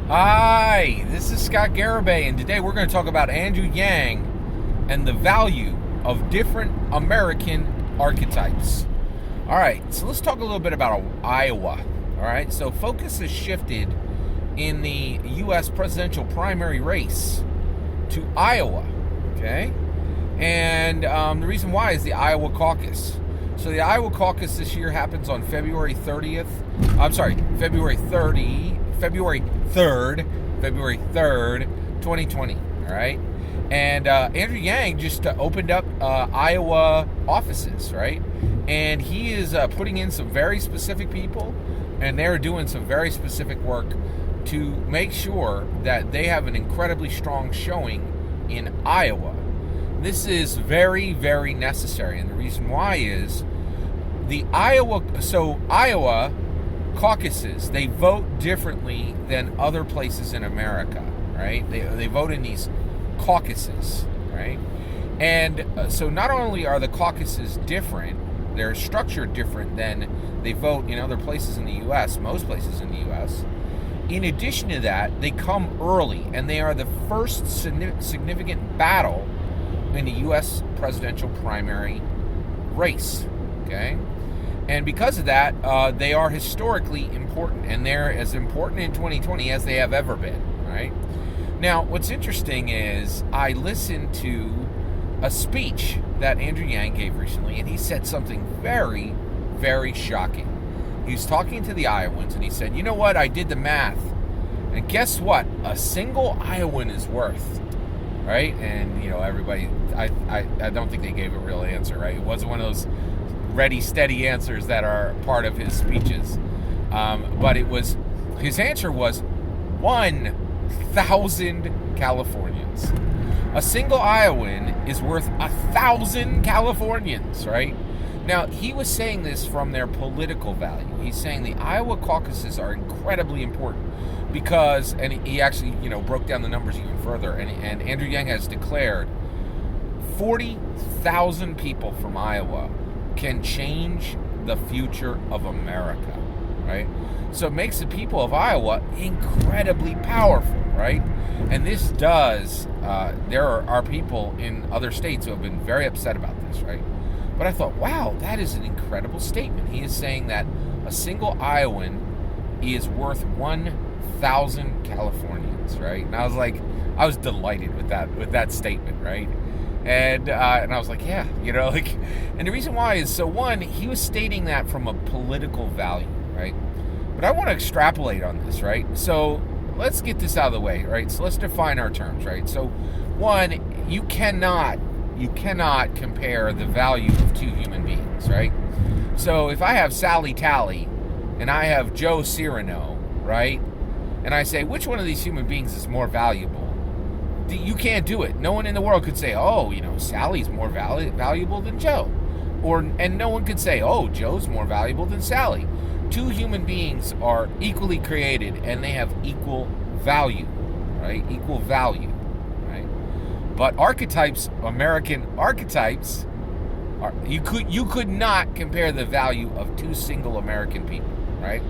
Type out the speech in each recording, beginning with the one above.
Hi, this is Scott Garibay, and today we're going to talk about Andrew Yang and the value of different American archetypes. All right, so let's talk a little bit about Iowa. All right, so focus has shifted in the U.S. presidential primary race to Iowa, okay? And the reason why is the Iowa caucus. So the Iowa caucus this year happens on February 3rd, 2020, all right? And Andrew Yang just opened up Iowa offices, right? And he is putting in some very specific people, and they're doing some very specific work to make sure that they have an incredibly strong showing in Iowa. This is very, very necessary, and the reason why is the Iowa caucuses, they vote differently than other places in America, right? They vote in these caucuses, right? And so not only are the caucuses different, they're structured different than they vote in other places in the U.S., most places in the U.S. In addition to that, they come early, and they are the first significant battle in the U.S. presidential primary race, okay? And because of that, they are historically important, and they're as important in 2020 as they have ever been, right? Now, what's interesting is I listened to a speech that Andrew Yang gave recently, and he said something very, very shocking. He was talking to the Iowans, and he said, you know what, I did the math, and guess what? A single Iowan is worth, right? And, you know, everybody, I don't think they gave a real answer, right? It wasn't one of those ready, steady answers that are part of his speeches. But his answer was 1,000 Californians. A single Iowan is worth 1,000 Californians, right? Now, he was saying this from their political value. He's saying the Iowa caucuses are incredibly important because, and he actually, broke down the numbers even further, and Andrew Yang has declared 40,000 people from Iowa can change the future of America, right? So it makes the people of Iowa incredibly powerful, right? And this does, there are people in other states who have been very upset about this, right? But I thought, wow, that is an incredible statement. He is saying that a single Iowan is worth 1,000 Californians, right? And I was delighted with that statement, right? And I was like, yeah, and the reason why is, so one, he was stating that from a political value, right? But I want to extrapolate on this, right? So let's get this out of the way, right? So let's define our terms, right? So one, you cannot compare the value of two human beings, right? So if I have Sally Tally and I have Joe Cyrano, right? And I say, which one of these human beings is more valuable? You can't do it. No one in the world could say, oh, Sally's more valuable than Joe. And no one could say, oh, Joe's more valuable than Sally. Two human beings are equally created, and they have equal value, right? Equal value, right? But archetypes, American archetypes, you could not compare the value of two single American people, right?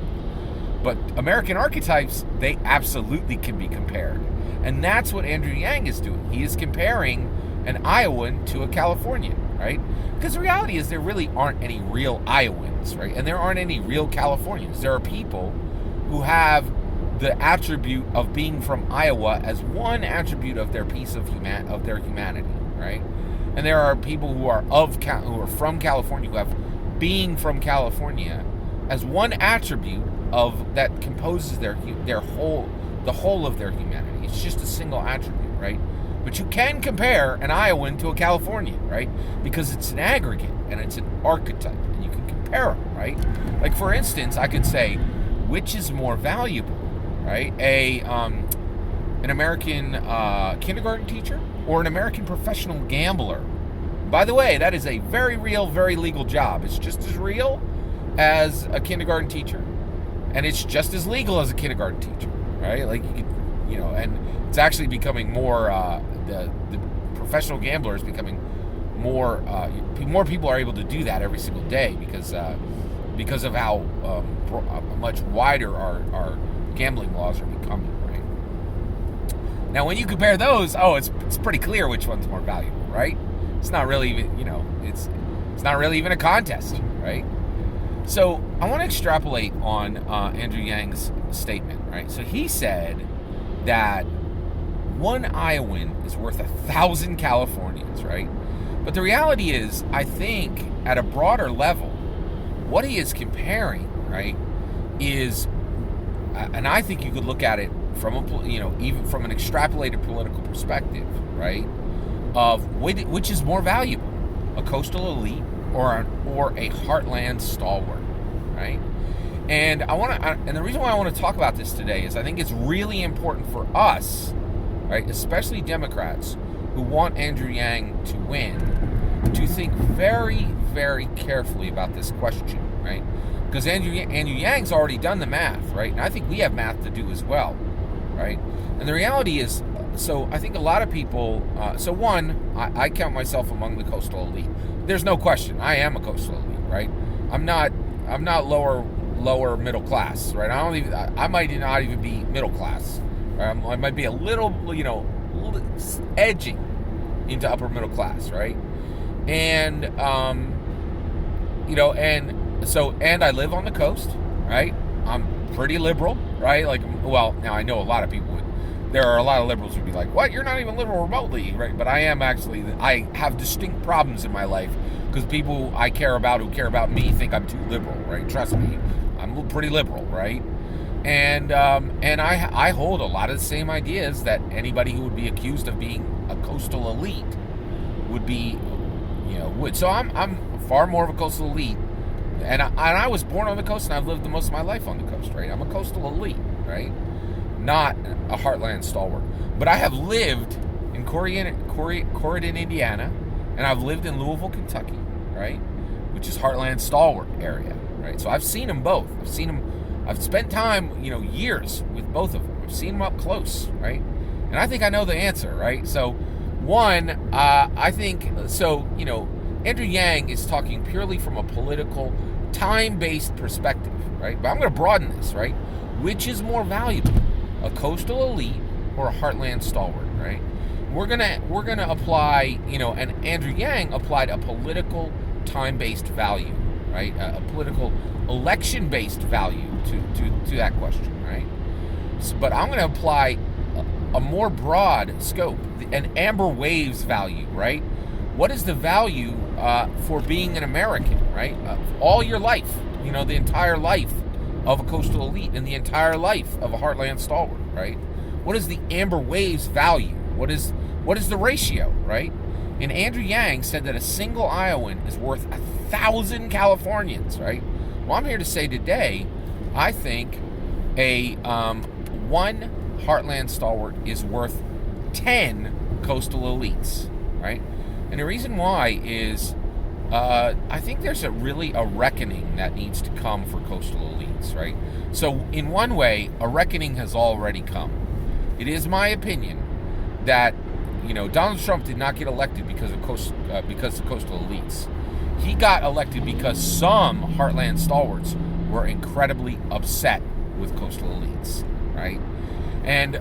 But American archetypes, they absolutely can be compared. And that's what Andrew Yang is doing. He is comparing an Iowan to a Californian, right? Because the reality is there really aren't any real Iowans, right? And there aren't any real Californians. There are people who have the attribute of being from Iowa as one attribute of their piece of their humanity, right? And there are people who are from California who have being from California as one attribute of that composes the whole of their humanity. It's just a single attribute, right? But you can compare an Iowan to a Californian, right? Because it's an aggregate and it's an archetype, and you can compare them, right? Like, for instance, I could say, which is more valuable, right? An American kindergarten teacher or an American professional gambler? By the way, that is a very real, very legal job. It's just as real as a kindergarten teacher, and it's just as legal as a kindergarten teacher, right? Like, and it's actually becoming more, the professional gambler is becoming more people are able to do that every single day because of how much wider our gambling laws are becoming, right? Now, when you compare those, it's pretty clear which one's more valuable, right? It's not really even, it's not really even a contest, right? So I want to extrapolate on Andrew Yang's statement, right? So he said that one Iowan is worth 1,000 Californians, right? But the reality is, I think at a broader level, what he is comparing, right, is, and I think you could look at it from even from an extrapolated political perspective, right, of which is more valuable, a coastal elite or a heartland stalwart, right? And and the reason why I want to talk about this today is I think it's really important for us, right, especially Democrats who want Andrew Yang to win, to think very, very carefully about this question, right? Because Andrew Yang's already done the math, right? And I think we have math to do as well, right? And the reality is, so I think a lot of people, I count myself among the coastal elite. There's no question, I am a coastal elite, right? I'm not lower middle class, right? I might not even be middle class. Right? I might be a little, edging into upper middle class, right? And and I live on the coast, right? I'm pretty liberal, right? Now I know a lot of people there are a lot of liberals who'd be like, what? You're not even liberal remotely, right? But I am actually, I have distinct problems in my life because people I care about who care about me think I'm too liberal, right? Trust me, I'm pretty liberal, right? And I hold a lot of the same ideas that anybody who would be accused of being a coastal elite would be, would. So I'm far more of a coastal elite, and I was born on the coast, and I've lived the most of my life on the coast, right? I'm a coastal elite, right? Not a heartland stalwart. But I have lived in Corydon, Indiana, and I've lived in Louisville, Kentucky, right? Which is heartland stalwart area, right? So I've seen them both. I've spent time, years with both of them. I've seen them up close, right? And I think I know the answer, right? So I think, Andrew Yang is talking purely from a political, time-based perspective, right? But I'm going to broaden this, right? Which is more valuable, a coastal elite or a heartland stalwart, right? We're gonna apply, and Andrew Yang applied a political, time-based value, right? A political, election-based value to that question, right? But I'm going to apply a more broad scope, an amber waves value, right? What is the value for being an American, right? All your life, the entire life of a coastal elite and the entire life of a heartland stalwart, right? What is the amber waves value? What is the ratio, right? And Andrew Yang said that a single Iowan is worth 1,000 Californians, right? Well, I'm here to say today, I think a one heartland stalwart is worth 10 coastal elites, right? And the reason why is I think there's a reckoning that needs to come for coastal elites, right? So in one way, a reckoning has already come. It is my opinion that Donald Trump did not get elected because of coastal elites. He got elected because some heartland stalwarts were incredibly upset with coastal elites, right? And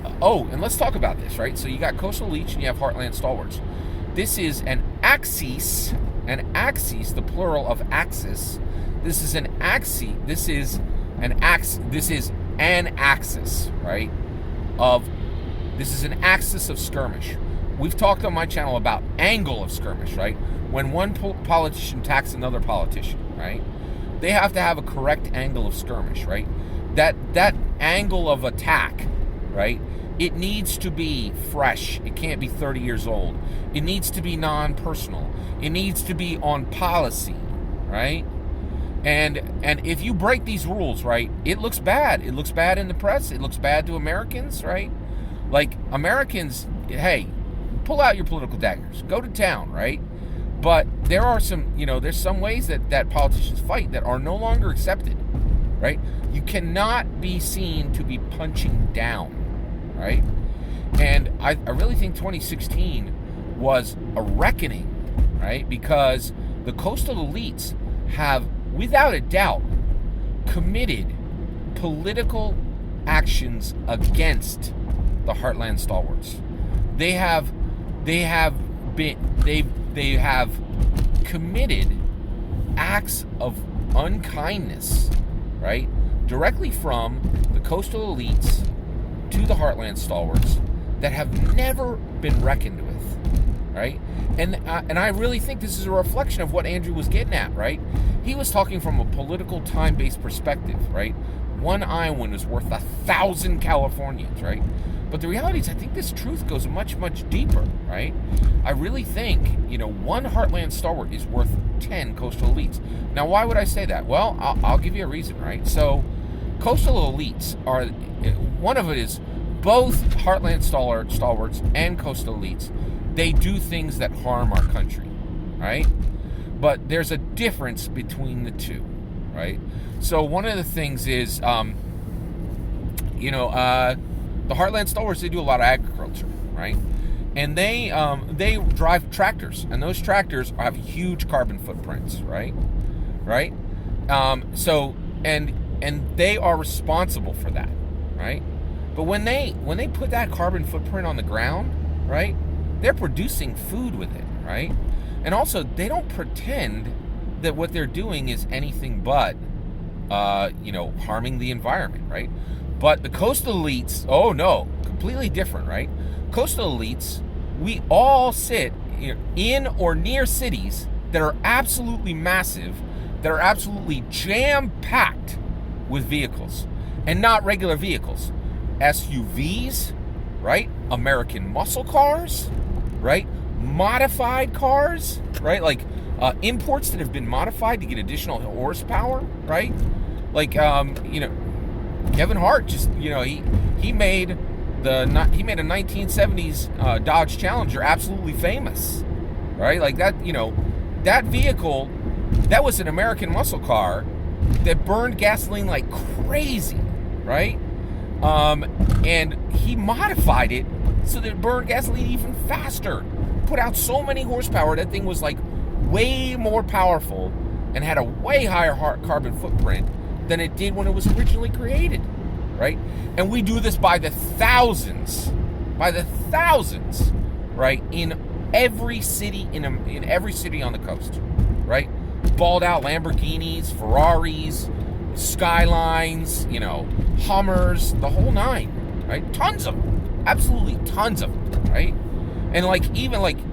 let's talk about this, right? So you got coastal elites and you have heartland stalwarts. This is an axis, the plural of axis. This is an axis, right? This is an axis of skirmish. We've talked on my channel about angle of skirmish, right? When one politician attacks another politician, right? They have to have a correct angle of skirmish, right? That angle of attack, right? It needs to be fresh. It can't be 30 years old. It needs to be non-personal. It needs to be on policy, right? And if you break these rules, right, it looks bad. It looks bad in the press. It looks bad to Americans, right? Like, Americans, hey, pull out your political daggers. Go to town, right? But there are some, there's some ways that politicians fight that are no longer accepted, right? You cannot be seen to be punching down, right? And I really think 2016 was a reckoning, right? Because the coastal elites have, without a doubt, committed political actions against the heartland stalwarts. They have committed acts of unkindness, right, directly from the coastal elites to the heartland stalwarts that have never been reckoned with, right? And I really think this is a reflection of what Andrew was getting at, right? He was talking from a political time-based perspective, right? One Iowan is worth 1,000 Californians, right? But the reality is, I think this truth goes much, much deeper, right? I really think, one heartland stalwart is worth 10 coastal elites. Now, why would I say that? Well, I'll give you a reason, right? So, coastal elites are, one of it is both heartland stalwarts and coastal elites, they do things that harm our country, right? But there's a difference between the two, right? So one of the things is, the heartland stalwarts, they do a lot of agriculture, right? And they drive tractors, and those tractors have huge carbon footprints, right? And they are responsible for that, right? But when they put that carbon footprint on the ground, right, they're producing food with it, right? And also, they don't pretend that what they're doing is anything but, harming the environment, right? But the coastal elites, oh no, completely different, right? Coastal elites, we all sit in or near cities that are absolutely massive, that are absolutely jam-packed with vehicles, and not regular vehicles. SUVs, right? American muscle cars, right? Modified cars, right? Like imports that have been modified to get additional horsepower, right? Like Kevin Hart just he made a 1970s Dodge Challenger absolutely famous, right? Like that that vehicle, that was an American muscle car that burned gasoline like crazy, right? And he modified it so that it burned gasoline even faster. Put out so many horsepower, that thing was like way more powerful and had a way higher carbon footprint than it did when it was originally created, right? And we do this by the thousands, right? In every city, in every city on the coast, right? Balled out Lamborghinis, Ferraris, Skylines, Hummers, the whole nine, right? Tons of them, absolutely tons of them, right? And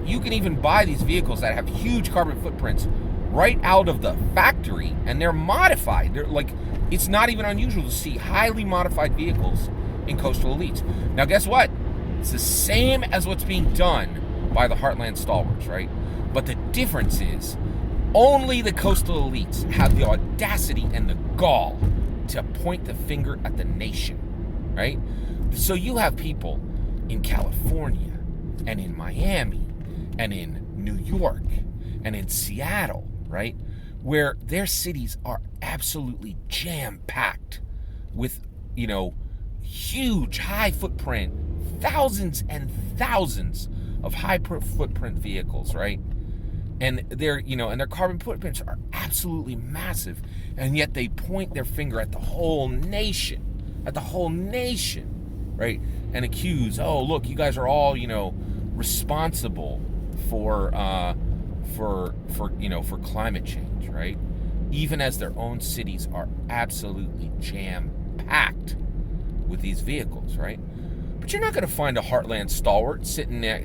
you can even buy these vehicles that have huge carbon footprints right out of the factory, and they're modified. They're it's not even unusual to see highly modified vehicles in coastal elites. Now, guess what? It's the same as what's being done by the heartland stalwarts, right? But the difference is, only the coastal elites have the audacity and the gall to point the finger at the nation, right? So you have people in California and in Miami and in New York and in Seattle, right, where their cities are absolutely jam-packed with, huge high footprint, thousands and thousands of high footprint vehicles, right? And their carbon footprints are absolutely massive, and yet they point their finger at the whole nation, right? And accuse, oh, look, you guys are all, responsible for climate change, right? Even as their own cities are absolutely jam-packed with these vehicles, right? But you're not going to find a heartland stalwart sitting there,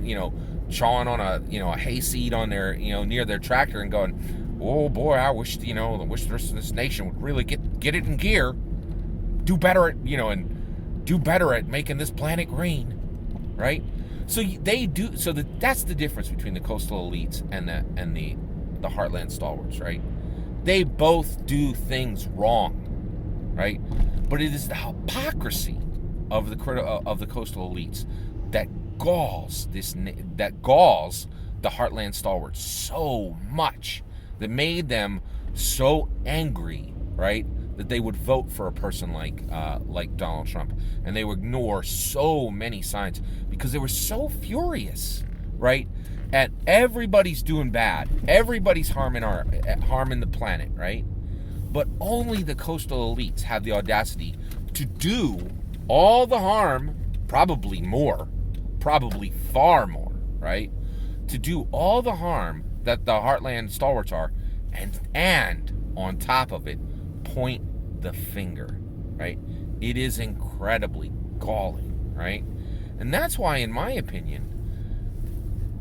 chawing on a hayseed on their, near their tractor and going, oh boy, I wish the rest of this nation would really get it in gear, do better at making this planet green, right? So they do. So that's the difference between the coastal elites and the heartland stalwarts, right? They both do things wrong, right? But it is the hypocrisy of the coastal elites that galls the heartland stalwarts so much, that made them so angry, right, that they would vote for a person like Donald Trump, and they would ignore so many signs because they were so furious, right, at everybody's doing bad, everybody's harming the planet, right? But only the coastal elites have the audacity to do all the harm probably more, probably far more, right? To do all the harm that the Heartland stalwarts are, and on top of it, point the finger, right? It is incredibly galling, right? And that's why, in my opinion,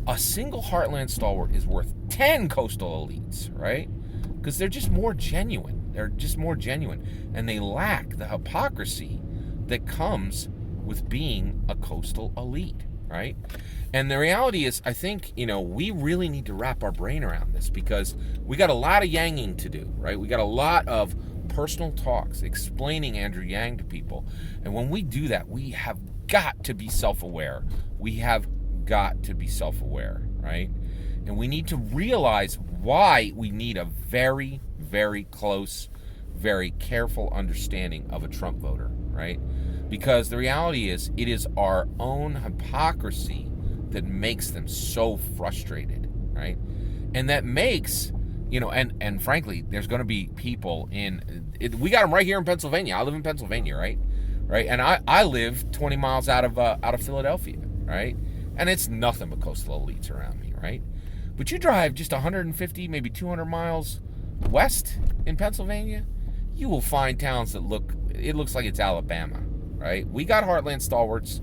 a single Heartland stalwart is worth 10 coastal elites, right? Because they're just more genuine. They're just more genuine. And they lack the hypocrisy that comes with being a coastal elite, right? And the reality is, I think, we really need to wrap our brain around this, because we got a lot of yanging to do, right? We got a lot of personal talks explaining Andrew Yang to people. And when we do that, we have got to be self-aware. We have got to be self-aware, right? And we need to realize why we need a very, very close, very careful understanding of a Trump voter, right? Because the reality is, it is our own hypocrisy that makes them so frustrated, right? And that makes, and frankly, there's going to be people we got them right here in Pennsylvania. I live in Pennsylvania, right? And I live 20 miles out of Philadelphia, right? And it's nothing but coastal elites around me, right? But you drive just 150, maybe 200 miles west in Pennsylvania, you will find towns that looks like it's Alabama, right? We got Heartland stalwarts,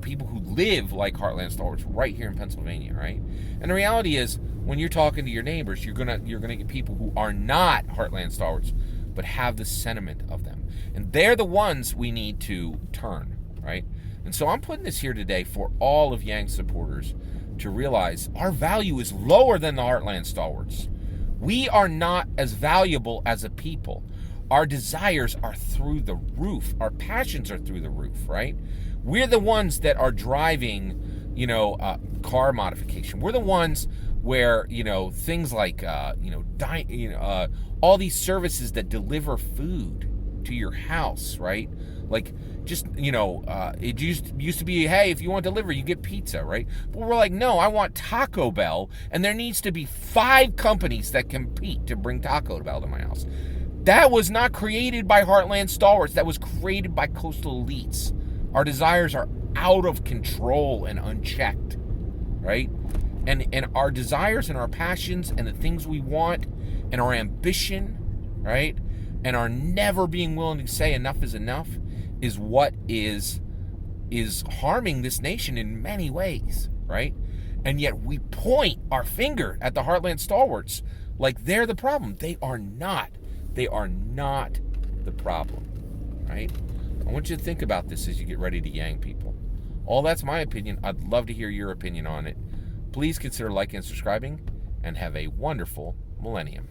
people who live like Heartland stalwarts right here in Pennsylvania, right? And the reality is, when you're talking to your neighbors, you're gonna get people who are not Heartland stalwarts, but have the sentiment of them. And they're the ones we need to turn, right? And so I'm putting this here today for all of Yang supporters to realize our value is lower than the Heartland stalwarts. We are not as valuable as a people. Our desires are through the roof. Our passions are through the roof, right? We're the ones that are driving, car modification. We're the ones where, things like, all these services that deliver food to your house, right? Like, just, it used to be, hey, if you want delivery, you get pizza, right? But we're like, no, I want Taco Bell, and there needs to be 5 companies that compete to bring Taco Bell to my house. That was not created by Heartland stalwarts. That was created by coastal elites. Our desires are out of control and unchecked, right? And our desires and our passions and the things we want and our ambition, right? And our never being willing to say enough is enough is what is harming this nation in many ways, right? And yet we point our finger at the Heartland stalwarts like they're the problem. They are not. They are not the problem, right? I want you to think about this as you get ready to yang people. All that's my opinion. I'd love to hear your opinion on it. Please consider liking and subscribing, and have a wonderful millennium.